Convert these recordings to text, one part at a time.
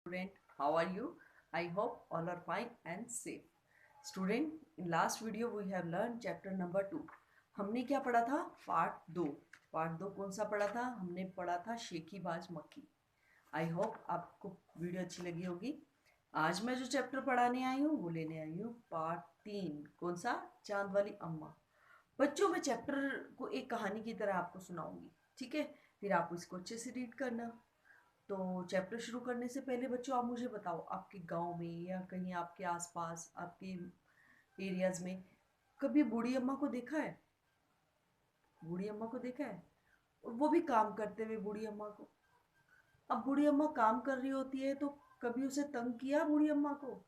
Student, how are you? I hope all are fine and safe. Student, in last video we have learned chapter number 2. हमने क्या पढ़ा था? Part 2 कौन सा पढ़ा था? हमने पढ़ा था शेखीबाज मक्खी. आई होप आपको वीडियो अच्छी लगी होगी. आज मैं जो चैप्टर पढ़ाने आई हूँ वो लेने आई हूँ पार्ट 3. कौन सा? चांद वाली अम्मा. बच्चों, मैं चैप्टर को एक कहानी की तरह आपको सुनाऊंगी, ठीक है? फिर आप इसको अच्छे से रीड करना. तो चैप्टर शुरू करने से पहले बच्चों, आप मुझे बताओ, आपके गांव में या कहीं आपके आसपास आपके एरियाज में कभी बूढ़ी अम्मा को देखा है? बूढ़ी अम्मा को देखा है? और वो भी काम करते हुए बूढ़ी अम्मा को. अब बूढ़ी अम्मा काम कर रही होती है तो कभी उसे तंग किया बूढ़ी अम्मा को?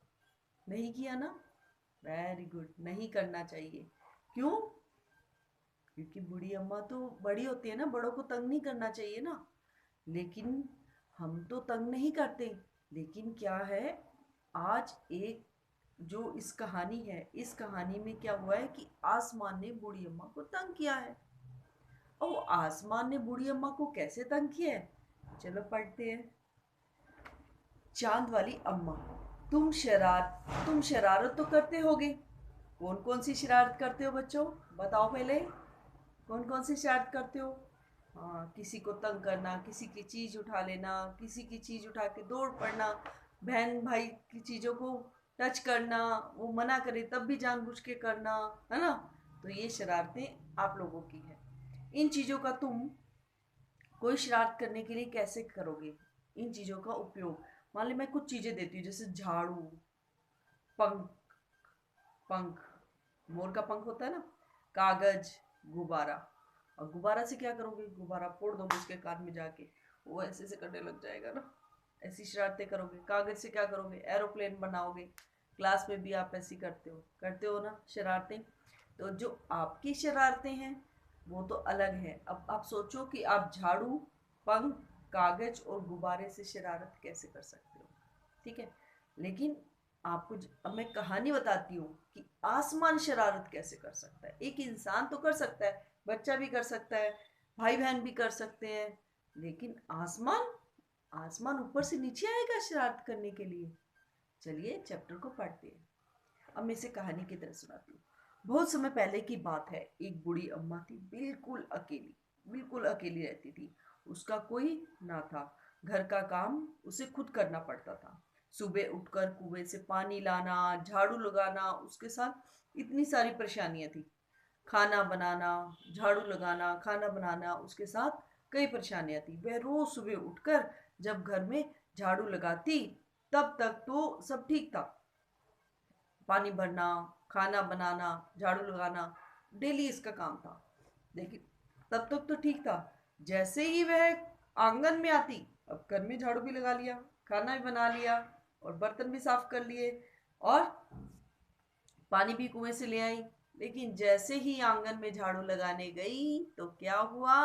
नहीं किया ना? वेरी गुड, नहीं करना चाहिए. क्यों? क्योंकि बूढ़ी अम्मा तो बड़ी होती है ना, बड़ों को तंग नहीं करना चाहिए ना. लेकिन हम तो तंग नहीं करते. लेकिन क्या है, आज एक जो इस कहानी है, इस कहानी में क्या हुआ है कि आसमान ने बूढ़ी अम्मा को तंग किया है. और आसमान ने बूढ़ी अम्मा को कैसे तंग किया है, चलो पढ़ते हैं. चांद वाली अम्मा. तुम शरारत तो करते होगे. कौन कौन सी शरारत करते हो बच्चों? बताओ पहले. कौन कौन सी शरारत करते हो? हाँ, किसी को तंग करना, किसी की चीज उठा लेना, किसी की चीज उठा के दौड़ पड़ना, बहन भाई की चीजों को टच करना, वो मना करे तब भी जानबूझ के करना, है ना? तो ये शरारतें आप लोगों की है. इन चीजों का तुम कोई शरारत करने के लिए कैसे करोगे? इन चीजों का उपयोग, मान ली मैं कुछ चीजें देती हूँ जैसे झाड़ू, पंख, पंख, मोर का पंख होता है ना, कागज, गुब्बारा. और गुब्बारा से क्या करोगे? गुब्बारा फोड़ दोगे उसके कान में जाके, वो ऐसे से करने लग जाएगा ना. ऐसी शरारतें करोगे. कागज से क्या करोगे? एरोप्लेन बनाओगे. क्लास में भी आप ऐसी करते हो ना शरारतें. तो जो आपकी शरारतें हैं वो तो अलग है. अब आप सोचो कि आप झाड़ू, पंख, कागज और गुब्बारे से शरारत कैसे कर सकते हो, ठीक है? लेकिन आपको अब मैं कहानी बताती हूँ कि आसमान शरारत कैसे कर सकता है. एक इंसान तो कर सकता है, बच्चा भी कर सकता है, भाई बहन भी कर सकते हैं, लेकिन आसमान, आसमान ऊपर से नीचे आएगा शरारत करने के लिए. चलिए चैप्टर को पढ़ते हैं. अब मैं इसे कहानी की तरह सुनाती हूँ. बहुत समय पहले की बात है. एक बूढ़ी अम्मा थी, बिल्कुल अकेली रहती थी. उसका कोई ना था. घर का काम उसे खुद करना पड़ता था. सुबह उठकर कुएं से पानी लाना, झाड़ू लगाना, उसके साथ इतनी सारी परेशानियां थी. खाना बनाना, झाड़ू लगाना, खाना बनाना, उसके साथ कई परेशानियां थी. वह रोज सुबह उठकर जब घर में झाड़ू लगाती तब तक तो सब ठीक था. पानी भरना, खाना बनाना, झाड़ू लगाना, डेली इसका काम था. लेकिन तब तक तो ठीक था. जैसे ही वह आंगन में आती, अब घर में झाड़ू भी लगा लिया, खाना भी बना लिया और बर्तन भी साफ कर लिए और पानी भी कुएं से ले आई. लेकिन जैसे ही आंगन में झाड़ू लगाने गई तो क्या हुआ?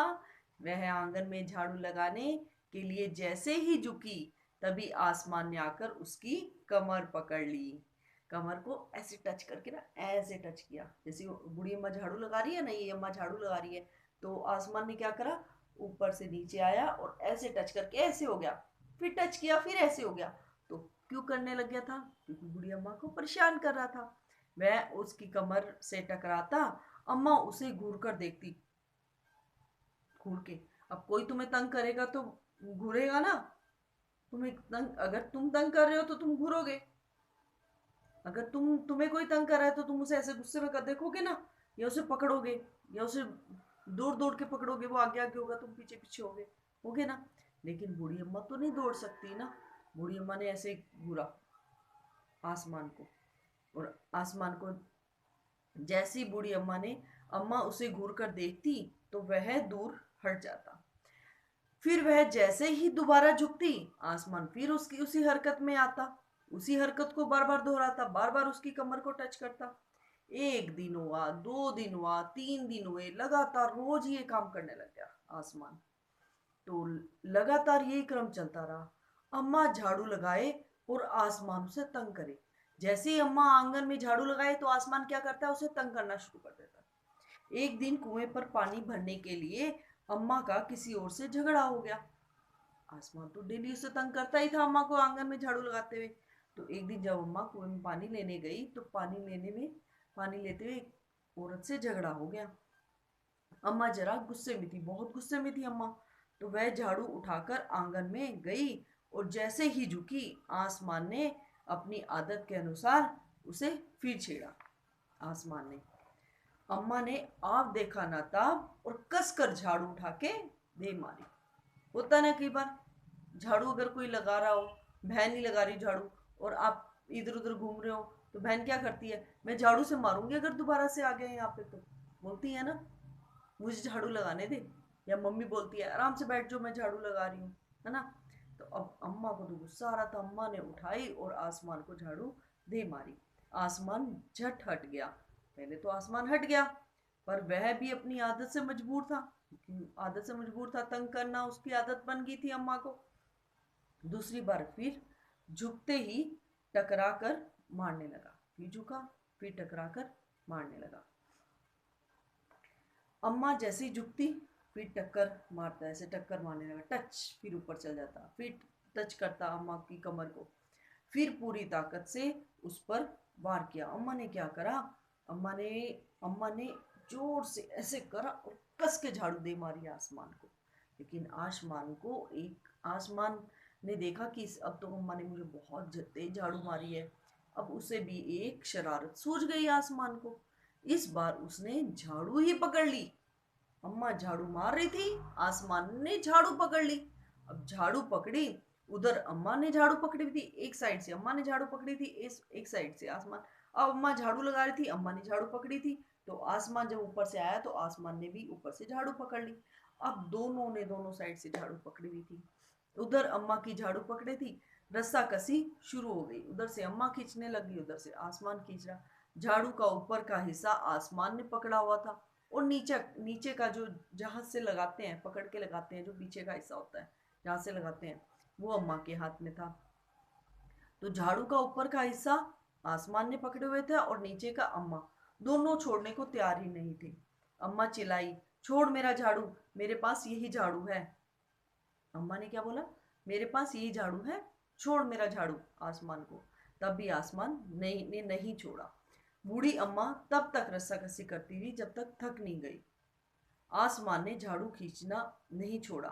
वह आंगन में झाड़ू लगाने के लिए जैसे ही झुकी, तभी आसमान ने आकर उसकी कमर पकड़ ली. कमर को ऐसे टच करके ना, ऐसे टच किया. जैसे बूढ़ी अम्मा झाड़ू लगा रही है ना, ये अम्मा झाड़ू लगा रही है, तो आसमान ने क्या करा? ऊपर से नीचे आया और ऐसे टच करके ऐसे हो गया. फिर टच किया, फिर ऐसे हो गया. तो क्यों करने लग गया था? क्योंकि बूढ़ी अम्मा को परेशान कर रहा था. वह उसकी कमर से टकराता, अम्मा उसे घूर कर देखती, घूर के. अब कोई तुम्हें तंग करेगा तो घूरेगा ना. तुम्हें तंग, अगर तुम तंग कर रहे हो तो तुम घूरोगे. अगर तुम्हें कोई तंग कर रहा है तो तुम उसे ऐसे गुस्से में कर देखोगे ना, या उसे पकड़ोगे, या उसे दौड़ दौड़ के पकड़ोगे. वो आगे आगे होगा, तुम पीछे पीछे होगे ना. लेकिन बूढ़ी अम्मा तो नहीं दौड़ सकती ना. बूढ़ी अम्मा ने ऐसे घूरा आसमान को, और आसमान को जैसी बूढ़ी अम्मा ने, अम्मा उसे घूर कर देखती तो वह दूर हट जाता. फिर वह जैसे ही दोबारा झुकती, आसमान फिर उसकी उसी हरकत में आता, उसी हरकत को बार बार दोहराता, बार बार उसकी कमर को टच करता. एक दिन हुआ, 2 दिन हुआ, 3 दिन हुए, लगातार रोज ये काम करने लग गया आसमान. तो लगातार यही क्रम चलता रहा. अम्मा झाड़ू लगाए और आसमान उसे तंग करे. जैसे ही अम्मा आंगन में झाड़ू लगाए तो आसमान क्या करता है? उसे तंग करना शुरू कर देता है. एक दिन कुएं पर पानी भरने के लिए अम्मा का किसी और से झगड़ा हो गया. आसमान तो डेली उसे तंग करता ही था अम्मा को आंगन में झाड़ू लगाते हुए। तो एक दिन जब अम्मा कुएं में पानी लेने गई तो पानी लेते हुए एक औरत से झगड़ा हो गया। अम्मा जरा गुस्से में थी, बहुत गुस्से में थी अम्मा। तो वह झाड़ू उठाकर आंगन में गई और जैसे ही झुकी, आसमान ने अपनी आदत के अनुसार उसे फिर छेड़ा। आसमान ने अम्मा ने आप देखा ना ताब और कसकर झाड़ू उठा के दे मारी। होता ना कई बार, झाड़ू अगर कोई लगा रहा हो, बहन नहीं लगा रही झाड़ू और आप इधर उधर घूम रहे हो, तो बहन क्या करती है, मैं झाड़ू से मारूंगी अगर दोबारा से आ गए यहाँ पे, तो बोलती है ना मुझे झाड़ू लगाने दे। या मम्मी बोलती है आराम से बैठ जाओ मैं झाड़ू लगा रही हूँ, है ना। तो अब अम्मा को तो गुस्सा आ रहा था, अम्मा ने उठाई और आसमान को झाड़ू दे मारी। आसमान झट हट गया। पहले तो आसमान हट गया, पर वह भी अपनी आदत से मजबूर था। आदत से मजबूर था, तंग करना उसकी आदत बन गई थी अम्मा को। दूसरी बार फिर झुकते ही टकरा कर मारने लगा। फिर झुका, फिर टकरा कर मारने लगा। अम्मा जैसी झुकती फिर टक्कर मारता, ऐसे टक्कर मारने लगा, टच, फिर ऊपर चल जाता, फिर टच करता अम्मा की कमर को, फिर पूरी ताकत से उस पर वार किया। अम्मा ने क्या करा, अम्मा ने जोर से ऐसे करा और कस के झाड़ू दे मारी आसमान को। लेकिन आसमान ने देखा कि अब तो अम्मा ने मुझे बहुत तेज झाड़ू मारी है। अब उसे भी एक शरारत सूझ गई आसमान को। इस बार उसने झाड़ू ही पकड़ ली। अम्मा झाड़ू मार रही थी, आसमान ने झाड़ू पकड़ ली। अब झाड़ू पकड़ी, उधर अम्मा ने झाड़ू पकड़ी थी, एक साइड से अम्मा ने झाड़ू पकड़ी थी, एक साइड से आसमान। अब अम्मा झाड़ू लगा रही थी, अम्मा ने झाड़ू पकड़ी थी। तो आसमान जब ऊपर से आया तो आसमान ने भी ऊपर से झाड़ू पकड़ ली। अब दोनों ने दोनों साइड से झाड़ू पकड़ी हुई थी। उधर अम्मा की झाड़ू पकड़ी थी, रस्सा कसी शुरू हो गई। उधर से अम्मा खींचने लगी, उधर से आसमान खींच रहा। झाड़ू का ऊपर का हिस्सा आसमान ने पकड़ा हुआ था और नीचे नीचे का जो जहां से लगाते हैं, पकड़ के लगाते हैं, जो पीछे का हिस्सा होता है जहां से लगाते हैं, वो अम्मा के हाथ में था। तो झाड़ू का ऊपर का हिस्सा आसमान ने पकड़े हुए थे और नीचे का अम्मा। दोनों छोड़ने को तैयार ही नहीं थे। अम्मा चिल्लाई, छोड़ मेरा झाड़ू, मेरे पास यही झाड़ू है। अम्मा ने क्या बोला, मेरे पास यही झाड़ू है, छोड़ मेरा झाड़ू आसमान को। तब भी आसमान ने नहीं छोड़ा। बूढ़ी अम्मा तब तक रस्साकसी करती रही जब तक थक नहीं गई। आसमान ने झाड़ू खींचना नहीं छोड़ा।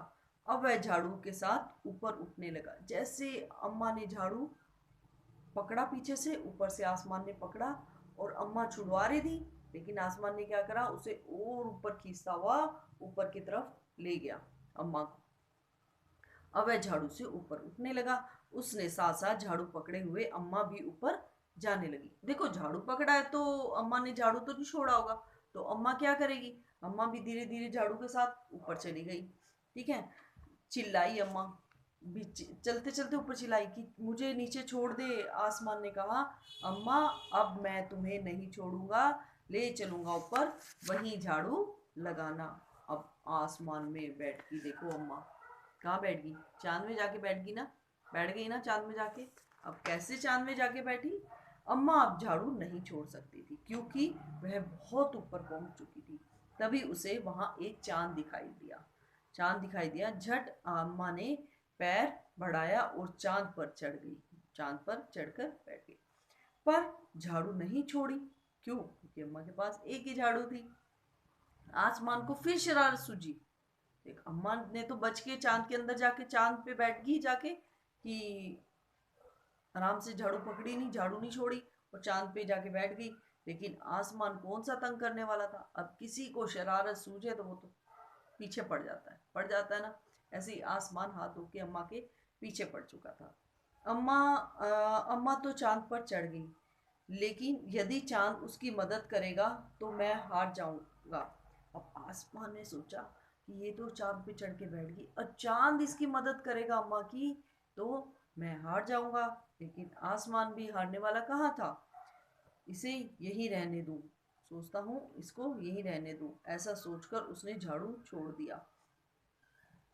अब वह झाड़ू के साथ ऊपर उठने लगा। जैसे अम्मा ने झाड़ू पकड़ा पीछे से, ऊपर से आसमान ने पकड़ा और अम्मा छुड़वा रही थी, लेकिन आसमान ने क्या करा, उसे और ऊपर खींचता हुआ ऊपर की तरफ ले गया अम्मा को। अब वह झाड़ू से ऊपर उठने लगा। उसने साथ साथ झाड़ू पकड़े हुए अम्मा भी ऊपर जाने लगी। देखो झाड़ू पकड़ा है तो अम्मा ने झाड़ू तो नहीं छोड़ा होगा, तो अम्मा क्या करेगी, अम्मा भी धीरे धीरे झाड़ू के साथ ऊपर चली गई। ठीक है, चिल्लाई अम्मा भी, चलते चलते ऊपर चिल्लाई कि मुझे नीचे छोड़ दे। आसमान ने कहा, अम्मा अब मैं तुम्हें नहीं छोड़ूंगा, ले चलूंगा ऊपर, वहीं झाड़ू लगाना। अब आसमान में बैठ गई, देखो अम्मा कहाँ बैठ गई, चांद में जाके बैठ गई ना, बैठ गई ना चांद में जाके। अब कैसे चांद में जाके बैठी, अम्मा अब झाड़ू नहीं छोड़ सकती थी क्योंकि वह बहुत ऊपर पहुंच चुकी थी। तभी उसे वहां एक चांद दिखाई दिया। चांद दिखाई दिया, झट अम्मा ने पैर बढ़ाया और चांद पर चढ़ गई, चांद पर चढ़कर बैठ गई। पर झाड़ू नहीं छोड़ी। क्यों? क्योंकि अम्मा के पास एक ही झाड़ू थी। आसमान को फिर शरारत सूझी। देख अम्मा ने तो बच के चांद के अंदर जाके चांद पे बैठ गई जाके कि आराम से झाड़ू पकड़ी नहीं, झाड़ू नहीं छोड़ी और चांद पे जाके बैठ गई। लेकिन आसमान कौन सा तंग करने वाला था, अब किसी को शरारत सूझे तो वो तो पीछे पड़ जाता है ना। ऐसे ही आसमान हाथ धो के अम्मा के पीछे पड़ चुका था। अम्मा तो चांद पर चढ़ गई, लेकिन यदि चांद उसकी मदद करेगा तो मैं हार जाऊंगा। अब आसमान ने सोचा कि ये तो चांद पे चढ़ के बैठ गई और चांद इसकी मदद करेगा अम्मा की, तो मैं हार जाऊंगा। लेकिन आसमान भी हारने वाला कहाँ था, इसे यही रहने दूं, सोचता हूँ इसको यही रहने दूं, ऐसा सोचकर उसने झाड़ू छोड़ दिया।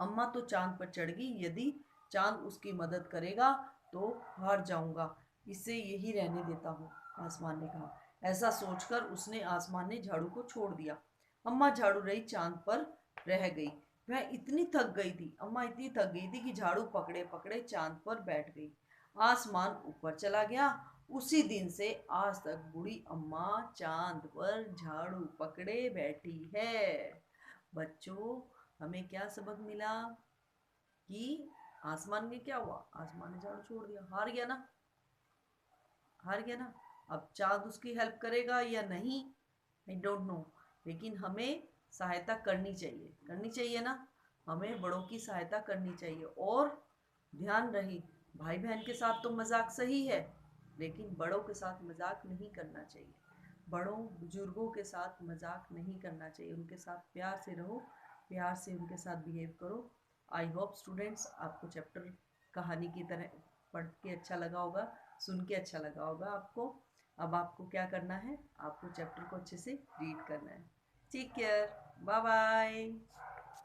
अम्मा तो चांद पर चढ़ गई, यदि चांद उसकी मदद करेगा तो हार जाऊंगा, इसे यही रहने देता हूँ, आसमान ने कहा। ऐसा सोचकर आसमान ने झाड़ू को छोड़ दिया। अम्मा झाड़ू रही चांद पर रह गई। वह इतनी थक गई थी, अम्मा इतनी थक गई थी कि झाड़ू पकड़े पकड़े चांद पर बैठ गई। आसमान ऊपर चला गया। उसी दिन से आज तक बूढ़ी अम्मा चांद पर झाड़ू पकड़े बैठी है। बच्चों, हमें क्या सबक मिला कि आसमान में क्या हुआ? आसमान ने झाड़ू छोड़ दिया, हार गया ना, हार गया ना। अब चांद उसकी हेल्प करेगा या नहीं, आई डोंट नो, लेकिन हमें सहायता करनी चाहिए ना। हमें बड़ों की सहायता करनी चाहिए। और ध्यान रहे, भाई बहन के साथ तो मजाक सही है, लेकिन बड़ों के साथ मजाक नहीं करना चाहिए। बड़ों बुजुर्गों के साथ मजाक नहीं करना चाहिए। उनके साथ प्यार से रहो, प्यार से उनके साथ बिहेव करो। आई होप स्टूडेंट्स, आपको चैप्टर कहानी की तरह पढ़ के अच्छा लगा होगा, सुन के अच्छा लगा होगा आपको। अब आपको क्या करना है? आपको चैप्टर को अच्छे से रीड करना है। Take care, bye bye.